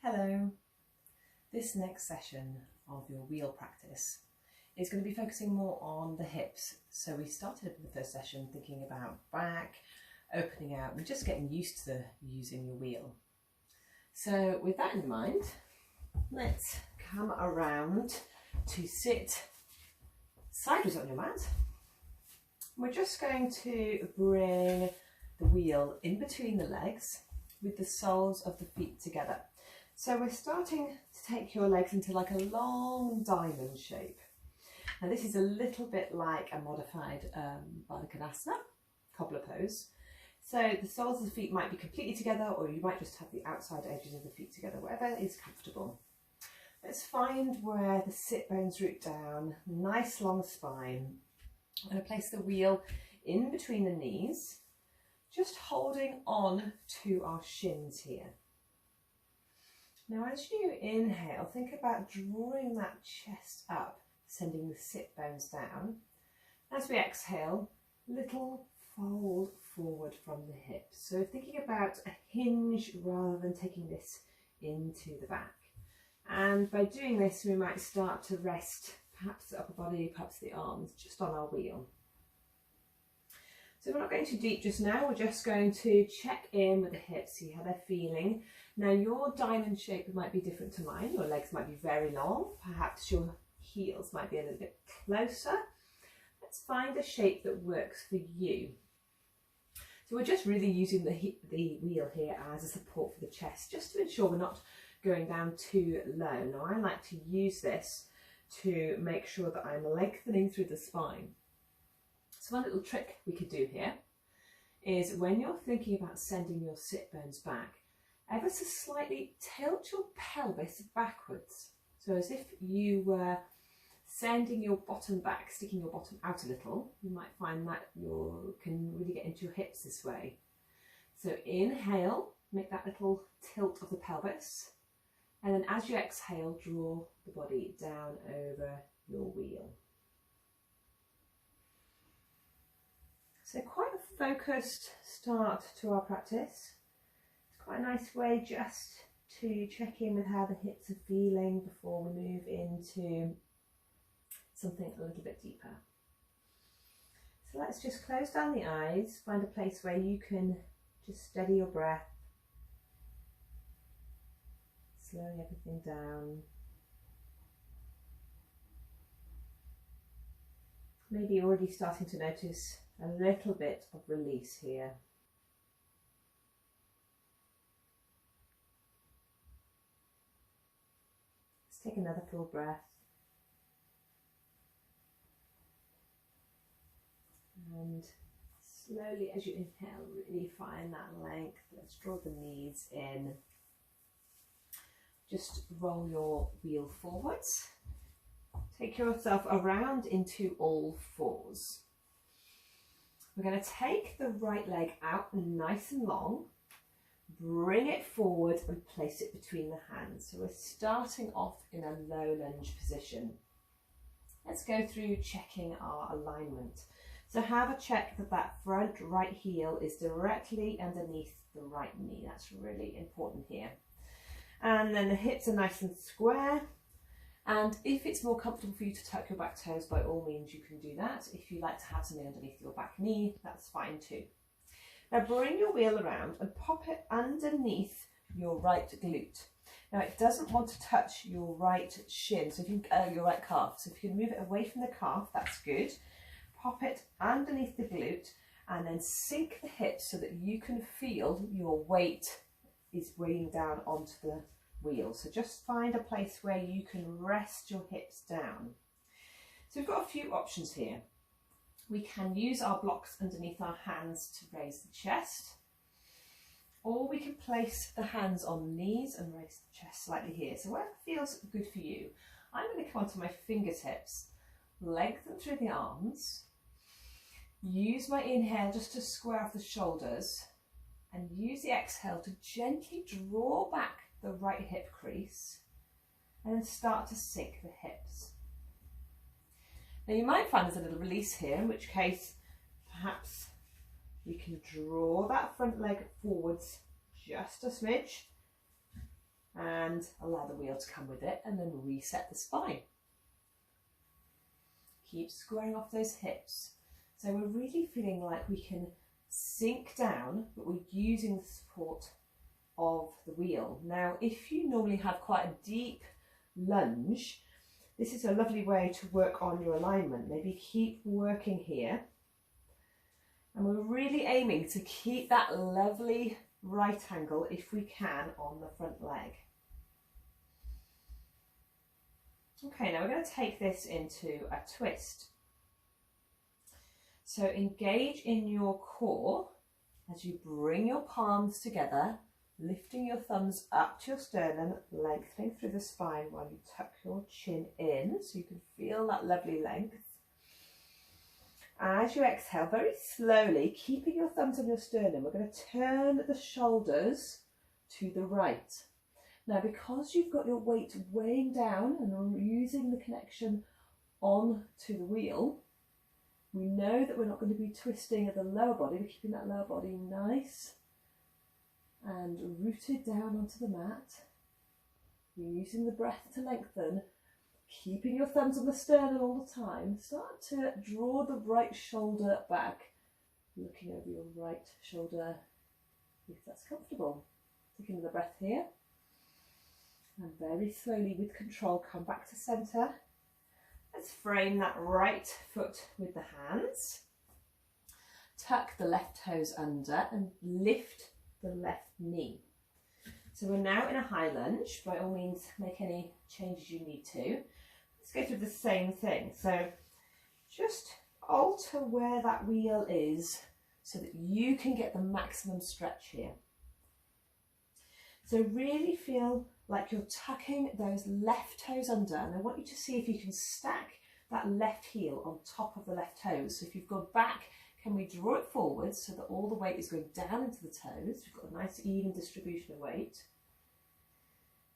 Hello. This next session of your wheel practice is going to be focusing more on the hips. So we started in the first session thinking about back, opening out, and just getting used to using your wheel. So with that in mind, let's come around to sit sideways on your mat. We're just going to bring the wheel in between the legs with the soles of the feet together. So we're starting to take your legs into like a long diamond shape. Now this is a little bit like a modified Baddha cobbler pose. So the soles of the feet might be completely together, or you might just have the outside edges of the feet together, whatever is comfortable. Let's find where the sit bones root down, nice long spine. I'm going to place the wheel in between the knees, just holding on to our shins here. Now as you inhale, think about drawing that chest up, sending the sit bones down. As we exhale, little fold forward from the hips. So thinking about a hinge rather than taking this into the back. And by doing this, we might start to rest perhaps the upper body, perhaps the arms, just on our wheel. So we're not going too deep just now, we're just going to check in with the hips, see how they're feeling. Now your diamond shape might be different to mine, your legs might be very long, perhaps your heels might be a little bit closer. Let's find a shape that works for you. So we're just really using the wheel here as a support for the chest, just to ensure we're not going down too low. Now I like to use this to make sure that I'm lengthening through the spine. So one little trick we could do here is when you're thinking about sending your sit bones back, ever so slightly tilt your pelvis backwards. So as if you were sending your bottom back, sticking your bottom out a little. You might find that you can really get into your hips this way. So inhale, make that little tilt of the pelvis. And then as you exhale, draw the body down over your wheel. So quite a focused start to our practice. It's quite a nice way just to check in with how the hips are feeling before we move into something a little bit deeper. So let's just close down the eyes, find a place where you can just steady your breath, slowing everything down. Maybe already starting to notice a little bit of release here. Let's take another full breath. And slowly as you inhale, really find that length. Let's draw the knees in. Just roll your wheel forwards. Take yourself around into all fours. We're going to take the right leg out nice and long, bring it forward and place it between the hands. So we're starting off in a low lunge position. Let's go through checking our alignment. So have a check that that front right heel is directly underneath the right knee. That's really important here. And then the hips are nice and square. And if it's more comfortable for you to tuck your back toes, by all means you can do that. If you like to have something underneath your back knee, that's fine too. Now bring your wheel around and pop it underneath your right glute. Now it doesn't want to touch your right shin, so if you your right calf. So if you can move it away from the calf, that's good. Pop it underneath the glute and then sink the hips so that you can feel your weight is weighing down onto the wheel. So just find a place where you can rest your hips down. So we've got a few options here. We can use our blocks underneath our hands to raise the chest, or we can place the hands on knees and raise the chest slightly here. So whatever feels good for you. I'm going to come onto my fingertips, lengthen through the arms, use my inhale just to square off the shoulders, and use the exhale to gently draw back the right hip crease and then start to sink the hips. Now you might find there's a little release here, in which case perhaps we can draw that front leg forwards just a smidge and allow the wheel to come with it, and then reset the spine. Keep squaring off those hips. So we're really feeling like we can sink down, but we're using the support of the wheel. Now, if you normally have quite a deep lunge, this is a lovely way to work on your alignment. Maybe keep working here. And we're really aiming to keep that lovely right angle, if we can, on the front leg. Okay, now we're going to take this into a twist. So engage in your core as you bring your palms together, lifting your thumbs up to your sternum, lengthening through the spine while you tuck your chin in so you can feel that lovely length. As you exhale, very slowly, keeping your thumbs on your sternum, we're going to turn the shoulders to the right. Now, because you've got your weight weighing down and using the connection onto the wheel, we know that we're not going to be twisting at the lower body. We're keeping that lower body nice and rooted down onto the mat. You're using the breath to lengthen, keeping your thumbs on the sternum all the time. Start to draw the right shoulder back, looking over your right shoulder if that's comfortable. Taking another breath here. And very slowly, with control, come back to centre. Let's frame that right foot with the hands. Tuck the left toes under and lift the left knee. So we're now in a high lunge. By all means, make any changes you need to. Let's go through the same thing. So just alter where that wheel is so that you can get the maximum stretch here. So really feel like you're tucking those left toes under, and I want you to see if you can stack that left heel on top of the left toes. So if you've gone back, can we draw it forward so that all the weight is going down into the toes? We've got a nice even distribution of weight.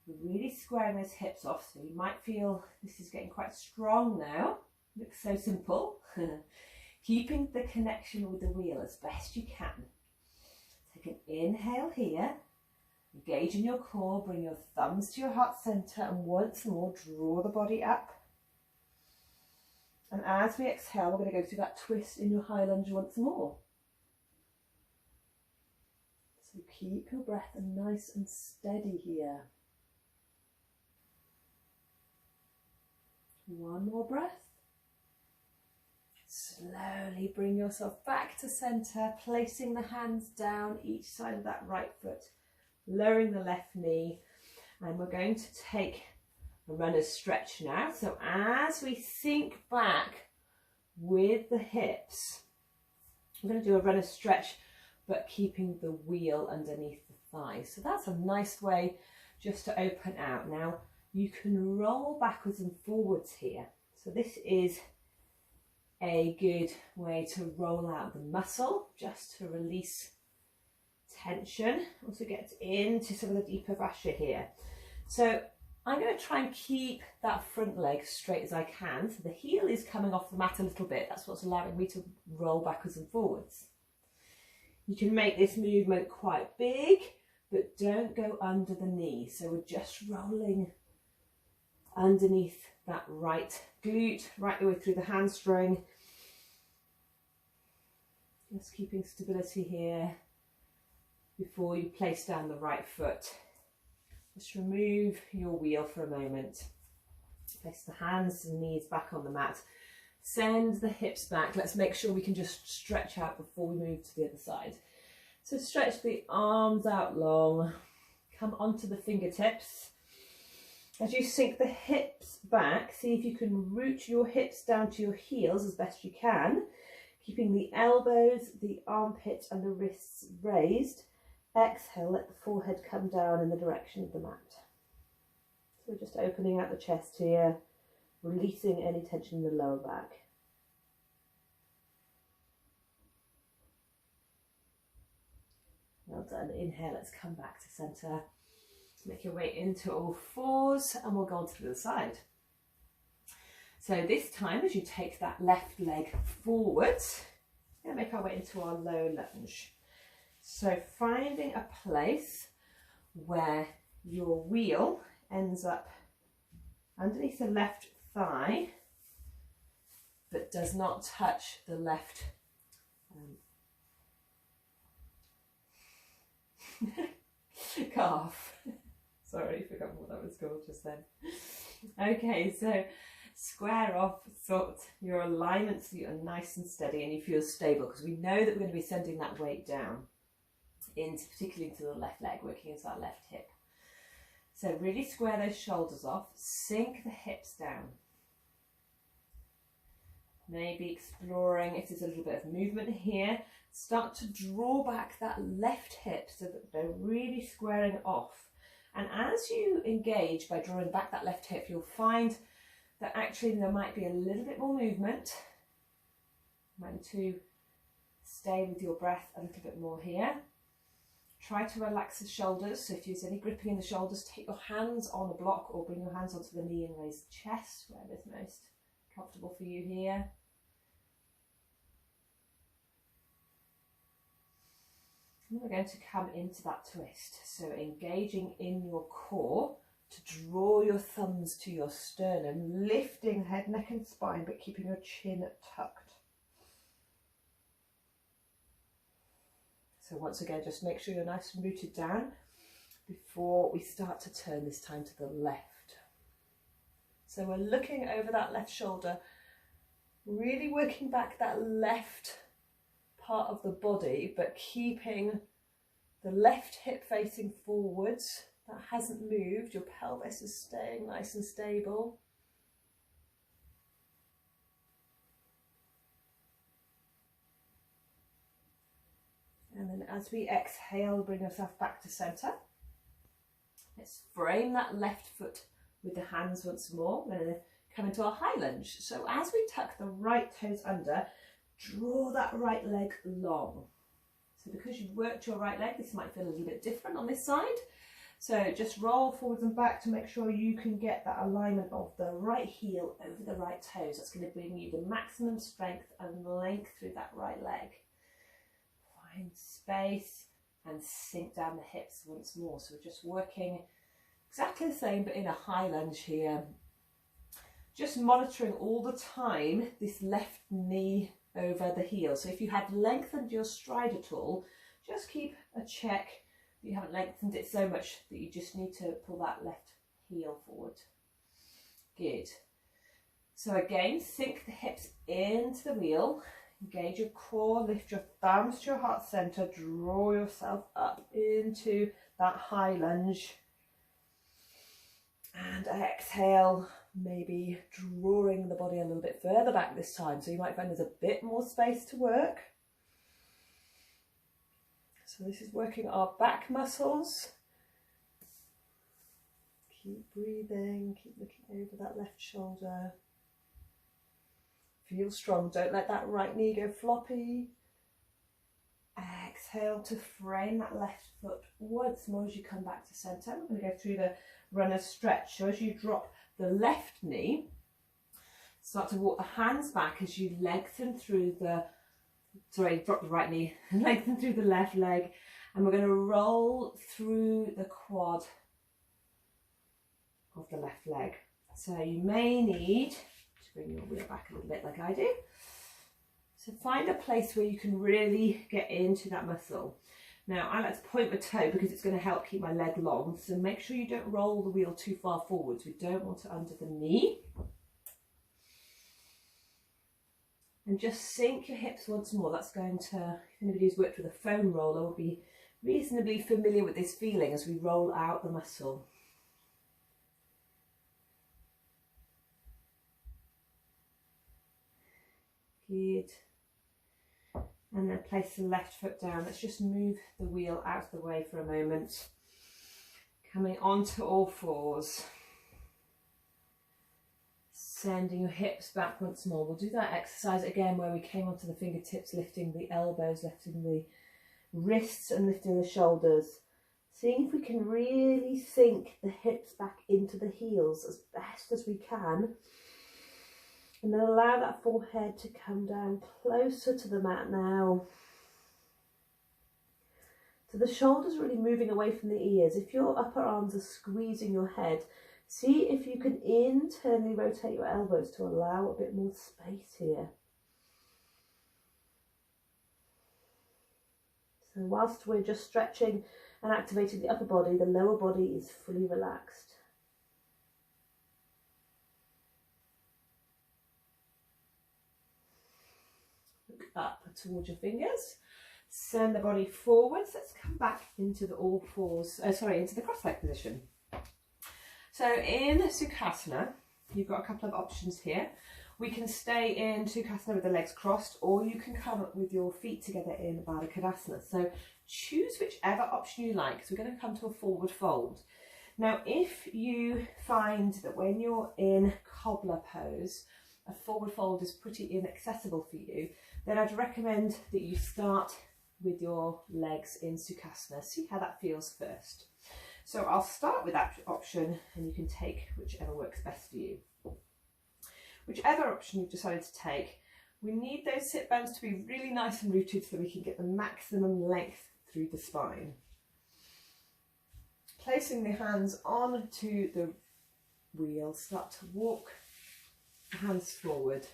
We're really squaring those hips off, so you might feel this is getting quite strong now. Looks so simple. Keeping the connection with the wheel as best you can. Take an inhale here. Engage in your core, bring your thumbs to your heart centre, and once more draw the body up. And as we exhale, we're going to go through that twist in your high lunge once more. So keep your breath nice and steady here. One more breath. Slowly bring yourself back to centre, placing the hands down each side of that right foot, lowering the left knee, and we're going to take a runner's stretch now. So as we sink back with the hips, we're going to do a runner's stretch, but keeping the wheel underneath the thigh. So that's a nice way just to open out. Now you can roll backwards and forwards here. So this is a good way to roll out the muscle, just to release tension. Also get into some of the deeper fascia here. So I'm going to try and keep that front leg straight as I can. So the heel is coming off the mat a little bit. That's what's allowing me to roll backwards and forwards. You can make this movement quite big, but don't go under the knee. So we're just rolling underneath that right glute, right the way through the hamstring. Just keeping stability here before you place down the right foot. Just remove your wheel for a moment. Place the hands and knees back on the mat. Send the hips back. Let's make sure we can just stretch out before we move to the other side. So stretch the arms out long. Come onto the fingertips. As you sink the hips back, see if you can root your hips down to your heels as best you can, keeping the elbows, the armpits and the wrists raised. Exhale, let the forehead come down in the direction of the mat. So we're just opening out the chest here, releasing any tension in the lower back. Well done. Inhale, let's come back to centre. Make your way into all fours and we'll go on to the other side. So this time, as you take that left leg forward, we're going to make our way into our low lunge. So finding a place where your wheel ends up underneath the left thigh, but does not touch the left calf. Sorry, forgot what that was called just then. Okay, so square off, sort your alignment so you're nice and steady and you feel stable, because we know that we're going to be sending that weight down, particularly into the left leg, working into that left hip. So really square those shoulders off, sink the hips down. Maybe exploring if there's a little bit of movement here. Start to draw back that left hip so that they're really squaring off. And as you engage by drawing back that left hip, you'll find that actually there might be a little bit more movement. You might need to stay with your breath a little bit more here. Try to relax the shoulders. So if there's any gripping in the shoulders, take your hands on a block or bring your hands onto the knee and raise the chest, wherever's most comfortable for you here. And we're going to come into that twist. So engaging in your core to draw your thumbs to your sternum, lifting head, neck and spine, but keeping your chin tucked. So once again, just make sure you're nice and rooted down before we start to turn, this time to the left. So we're looking over that left shoulder, really working back that left part of the body, but keeping the left hip facing forwards. That hasn't moved. Your pelvis is staying nice and stable. And then as we exhale, bring yourself back to center. Let's frame that left foot with the hands once more. We're going to come into our high lunge. So as we tuck the right toes under, draw that right leg long. So because you've worked your right leg, this might feel a little bit different on this side. So just roll forwards and back to make sure you can get that alignment of the right heel over the right toes. That's going to bring you the maximum strength and length through that right leg. Find space and sink down the hips once more. So we're just working exactly the same but in a high lunge here. Just monitoring all the time this left knee over the heel. So if you had lengthened your stride at all, just keep a check that you haven't lengthened it so much that you just need to pull that left heel forward. Good. So again, sink the hips into the wheel. Engage your core, lift your thumbs to your heart center, draw yourself up into that high lunge. And exhale, maybe drawing the body a little bit further back this time. So you might find there's a bit more space to work. So this is working our back muscles. Keep breathing, keep looking over that left shoulder. Feel strong, don't let that right knee go floppy. Exhale to frame that left foot once more as you come back to center. We're going to go through the runner's stretch. So as you drop the left knee, start to walk the hands back as you lengthen through the, drop the right knee, lengthen through the left leg, and we're going to roll through the quad of the left leg. So you may need bring your wheel back a little bit like I do. So find a place where you can really get into that muscle. Now I like to point my toe because it's going to help keep my leg long. So make sure you don't roll the wheel too far forwards. We don't want it under the knee. And just sink your hips once more. That's going to, if anybody who's worked with a foam roller will be reasonably familiar with this feeling as we roll out the muscle. Good. And then place the left foot down. Let's just move the wheel out of the way for a moment. Coming onto all fours. Sending your hips back once more. We'll do that exercise again where we came onto the fingertips, lifting the elbows, lifting the wrists and lifting the shoulders. Seeing if we can really sink the hips back into the heels as best as we can. And then allow that forehead to come down closer to the mat now. So the shoulders are really moving away from the ears. If your upper arms are squeezing your head, see if you can internally rotate your elbows to allow a bit more space here. So whilst we're just stretching and activating the upper body, the lower body is fully relaxed. Look up towards your fingers. Send the body forwards. Let's come back into the all fours, into the cross-leg position. So in Sukhasana, you've got a couple of options here. We can stay in Sukhasana with the legs crossed, or you can come up with your feet together in Baddha Konasana. So choose whichever option you like, because we're going to come to a forward fold. Now, if you find that when you're in cobbler pose, a forward fold is pretty inaccessible for you, then I'd recommend that you start with your legs in Sukhasana. See how that feels first. So I'll start with that option, and you can take whichever works best for you. Whichever option you've decided to take, we need those sit bones to be really nice and rooted so we can get the maximum length through the spine. Placing the hands onto the wheel, start to walk the hands forward.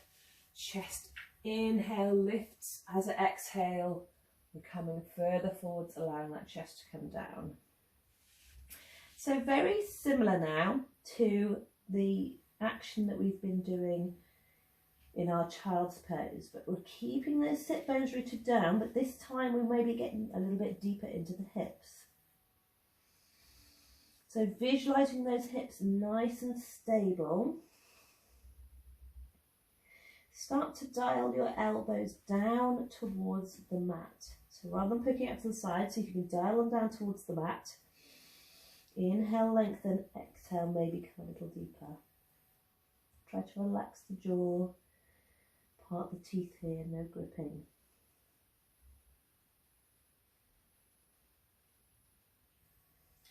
Chest, inhale, lifts. As I exhale, we're coming further forwards, allowing that chest to come down. So very similar now to the action that we've been doing in our child's pose, but we're keeping those sit bones rooted down, but this time we may be getting a little bit deeper into the hips. So visualizing those hips nice and stable. Start to dial your elbows down towards the mat. So rather than poking out to the side, see if you can dial them down towards the mat. Inhale, lengthen, exhale, maybe come a little deeper. Try to relax the jaw, part the teeth here, no gripping.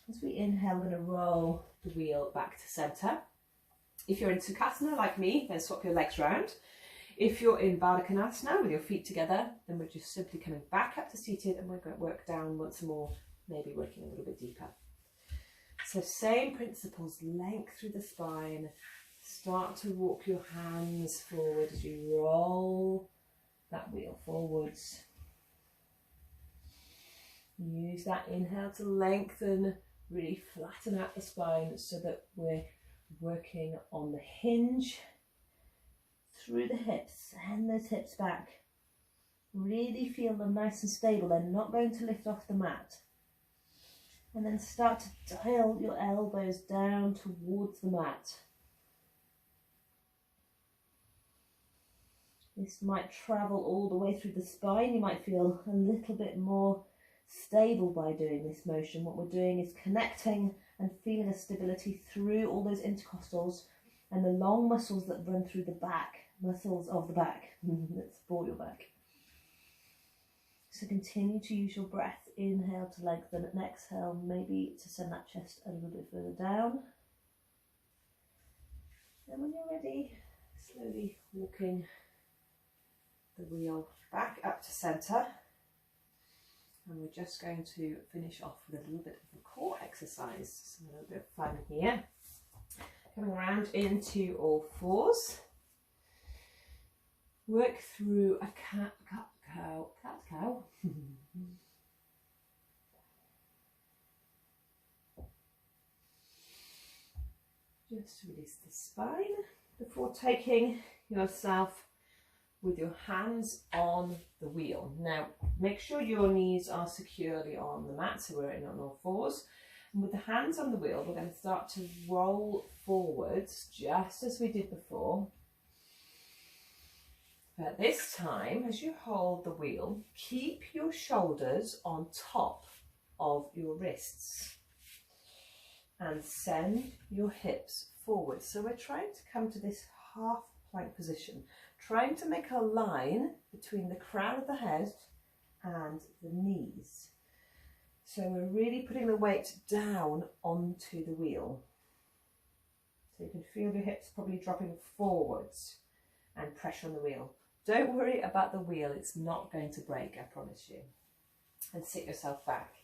As we inhale, we're going to roll the wheel back to centre. If you're in Sukhasana like me, then swap your legs round. If you're in Baddha Konasana with your feet together, then we're just simply coming back up to seated, and we're going to work down once more, maybe working a little bit deeper. So same principles, length through the spine. Start to walk your hands forward as you roll that wheel forwards. Use that inhale to lengthen, really flatten out the spine so that we're working on the hinge through the hips. Send those hips back. Really feel them nice and stable. They're not going to lift off the mat. And then start to dial your elbows down towards the mat. This might travel all the way through the spine. You might feel a little bit more stable by doing this motion. What we're doing is connecting and feeling a stability through all those intercostals and the long muscles that run through the back, muscles of the back that support your back. So continue to use your breath. Inhale to lengthen and exhale maybe to send that chest a little bit further down. And when you're ready, slowly walking the wheel back up to centre. And we're just going to finish off with a little bit of a core exercise. So a little bit of fun here. Coming around into all fours. Work through a cat cow. Just release the spine before taking yourself with your hands on the wheel. Now, make sure your knees are securely on the mat, so we're in on all fours. And with the hands on the wheel, we're going to start to roll forwards, just as we did before. But this time, as you hold the wheel, keep your shoulders on top of your wrists and send your hips forward. So we're trying to come to this half plank position, trying to make a line between the crown of the head and the knees. So we're really putting the weight down onto the wheel. So you can feel your hips probably dropping forwards and pressure on the wheel. Don't worry about the wheel, it's not going to break, I promise you. And sit yourself back.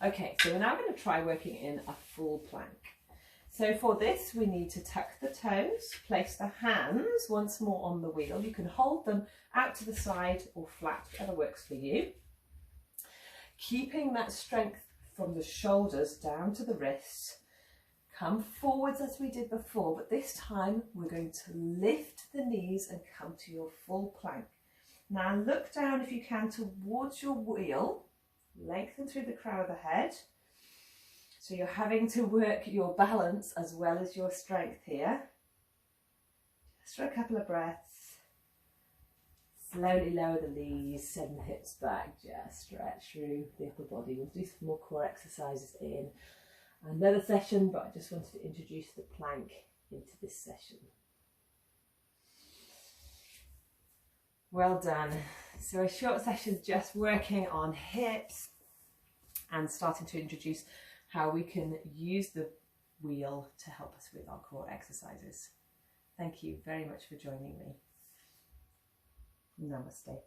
Okay, so we're now going to try working in a full plank. So for this, we need to tuck the toes, place the hands once more on the wheel. You can hold them out to the side or flat, whatever works for you. Keeping that strength from the shoulders down to the wrists. Come forwards as we did before, but this time we're going to lift the knees and come to your full plank. Now look down if you can towards your wheel, lengthen through the crown of the head. So you're having to work your balance as well as your strength here. Just for a couple of breaths. Slowly lower the knees, send the hips back, just stretch through the upper body. We'll do some more core exercises in another session, but I just wanted to introduce the plank into this session. Well done. So a short session just working on hips and starting to introduce how we can use the wheel to help us with our core exercises. Thank you very much for joining me. Namaste.